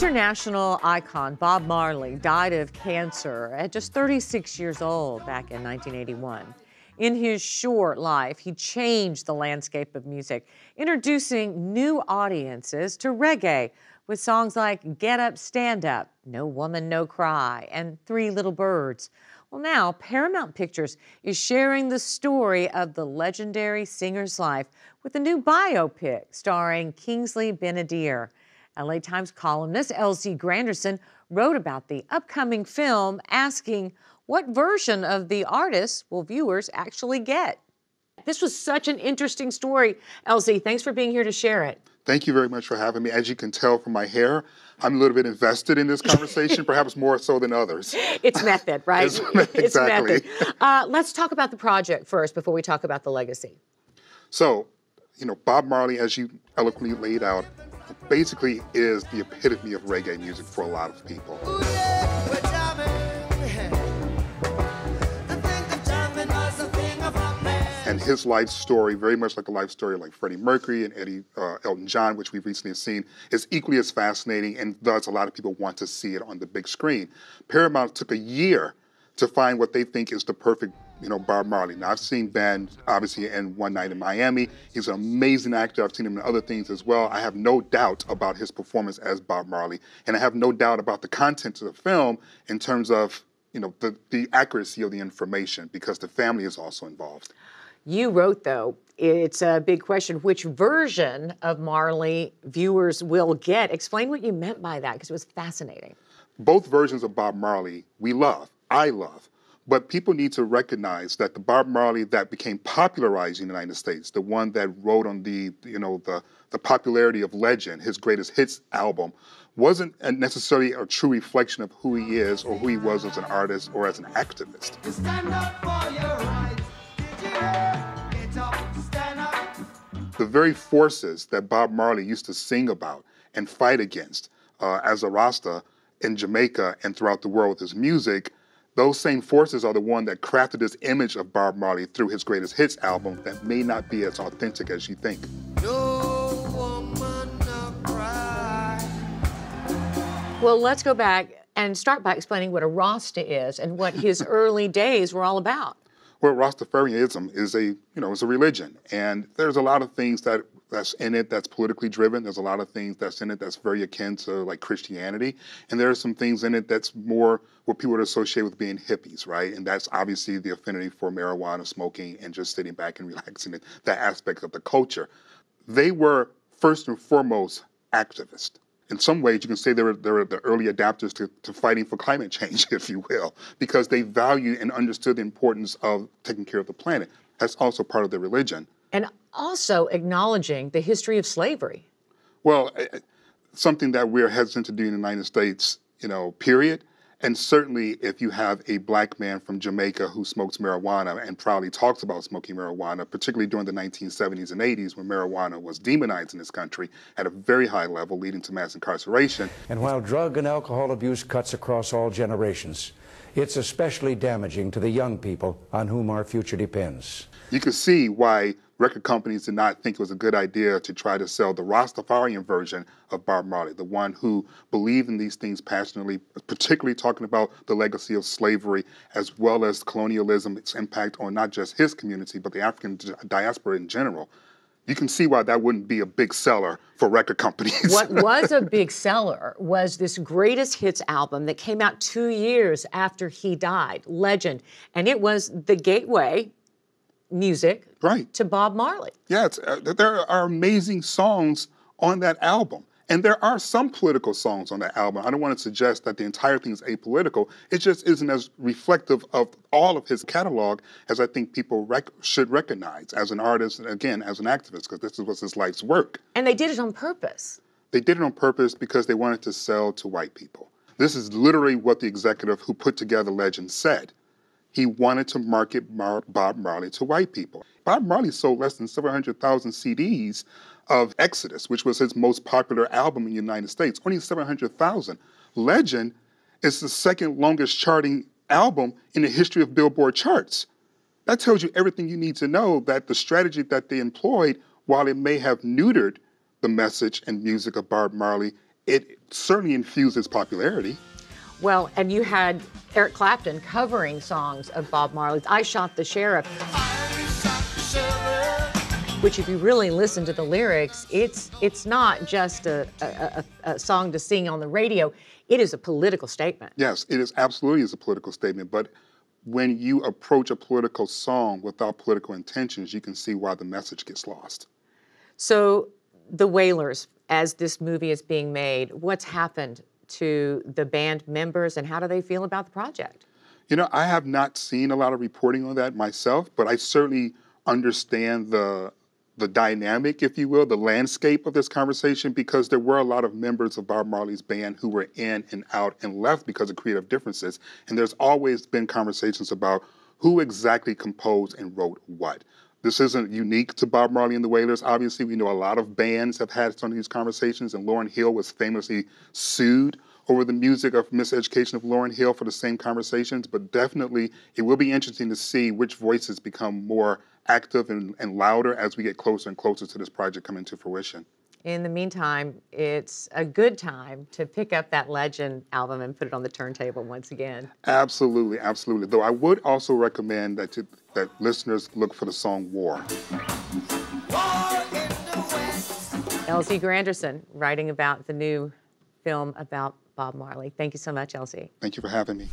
International icon Bob Marley died of cancer at just 36 years old back in 1981. In his short life, he changed the landscape of music, introducing new audiences to reggae with songs like Get Up, Stand Up, No Woman, No Cry, and Three Little Birds. Well, now Paramount Pictures is sharing the story of the legendary singer's life with a new biopic starring Kingsley Ben-adir. LA Times columnist Elsie Granderson wrote about the upcoming film, asking what version of the artist will viewers actually get. This was such an interesting story. Elsie, thanks for being here to share it. Thank you very much for having me. As you can tell from my hair, I'm a little bit invested in this conversation, perhaps more so than others. It's method, right? Exactly. It's method. Let's talk about the project first before we talk about the legacy. So, Bob Marley, as you eloquently laid out, basically is the epitome of reggae music for a lot of people. And his life story, very much like a life story like Freddie Mercury and Elton John, which we've recently seen, is equally as fascinating, and thus a lot of people want to see it on the big screen. Paramount took a year to find what they think is the perfect Bob Marley. Now, I've seen Ben, obviously, in One Night in Miami. He's an amazing actor. I've seen him in other things as well. I have no doubt about his performance as Bob Marley, and I have no doubt about the content of the film in terms of, the accuracy of the information, because the family is also involved. You wrote, though, it's a big question, which version of Marley viewers will get. Explain what you meant by that, because it was fascinating. Both versions of Bob Marley we love, I love. But people need to recognize that the Bob Marley that became popularized in the United States, the one that wrote on the popularity of Legend, his greatest hits album, wasn't necessarily a true reflection of who he is or who he was as an artist or as an activist. Stand up for your rights. The very forces that Bob Marley used to sing about and fight against as a Rasta in Jamaica and throughout the world with his music, those same forces are the one that crafted this image of Bob Marley through his greatest hits album that may not be as authentic as you think. No woman, no cry. Well, let's go back and start by explaining what a Rasta is and what his early days were all about. Well, Rastafarianism is a religion, and there's a lot of things that's in it that's politically driven. There's a lot of things that's in it that's very akin to like Christianity, and there are some things in it that's more what people would associate with being hippies, right? And that's obviously the affinity for marijuana smoking and just sitting back and relaxing, that aspect of the culture. They were first and foremost activists. In some ways, you can say they were the early adapters to fighting for climate change, if you will, because they valued and understood the importance of taking care of the planet. That's also part of their religion. And also acknowledging the history of slavery. Well, something that we're hesitant to do in the United States, period. And certainly if you have a black man from Jamaica who smokes marijuana and proudly talks about smoking marijuana, particularly during the 1970s and 80s when marijuana was demonized in this country at a very high level, leading to mass incarceration. And while drug and alcohol abuse cuts across all generations, it's especially damaging to the young people on whom our future depends. You can see why record companies did not think it was a good idea to try to sell the Rastafarian version of Bob Marley, the one who believed in these things passionately, particularly talking about the legacy of slavery, as well as colonialism, its impact on not just his community, but the African diaspora in general. You can see why that wouldn't be a big seller for record companies. What was a big seller was this greatest hits album that came out 2 years after he died, Legend. And it was the gateway music to Bob Marley. Yeah, there are amazing songs on that album. And there are some political songs on that album. I don't want to suggest that the entire thing is apolitical. It just isn't as reflective of all of his catalog as I think people should recognize as an artist and, again, as an activist, because this was his life's work. And they did it on purpose. They did it on purpose because they wanted to sell to white people. This is literally what the executive who put together Legend said. He wanted to market Bob Marley to white people. Bob Marley sold less than 700,000 CDs of Exodus, which was his most popular album in the United States, only 700,000. Legend is the second longest charting album in the history of Billboard charts. That tells you everything you need to know, that the strategy that they employed, while it may have neutered the message and music of Bob Marley, it certainly infused its popularity. Well, and you had Eric Clapton covering songs of Bob Marley's I Shot the Sheriff, which if you really listen to the lyrics, it's not just a song to sing on the radio. It is a political statement. Yes, it is absolutely is a political statement, but when you approach a political song without political intentions, you can see why the message gets lost. So the Wailers, as this movie is being made, what's happened to the band members and how do they feel about the project? You know, I have not seen a lot of reporting on that myself, but I certainly understand the dynamic, if you will, the landscape of this conversation, because there were a lot of members of Bob Marley's band who were in and out and left because of creative differences. And there's always been conversations about who exactly composed and wrote what. This isn't unique to Bob Marley and the Wailers. Obviously, we know a lot of bands have had some of these conversations, and Lauryn Hill was famously sued over the music of Miseducation of Lauryn Hill for the same conversations. But definitely, it will be interesting to see which voices become more active and louder as we get closer and closer to this project coming to fruition. In the meantime, it's a good time to pick up that Legend album and put it on the turntable once again. Absolutely, absolutely. Though I would also recommend that listeners look for the song War. Elsie Granderson, writing about the new film about Bob Marley. Thank you so much, Elsie. Thank you for having me.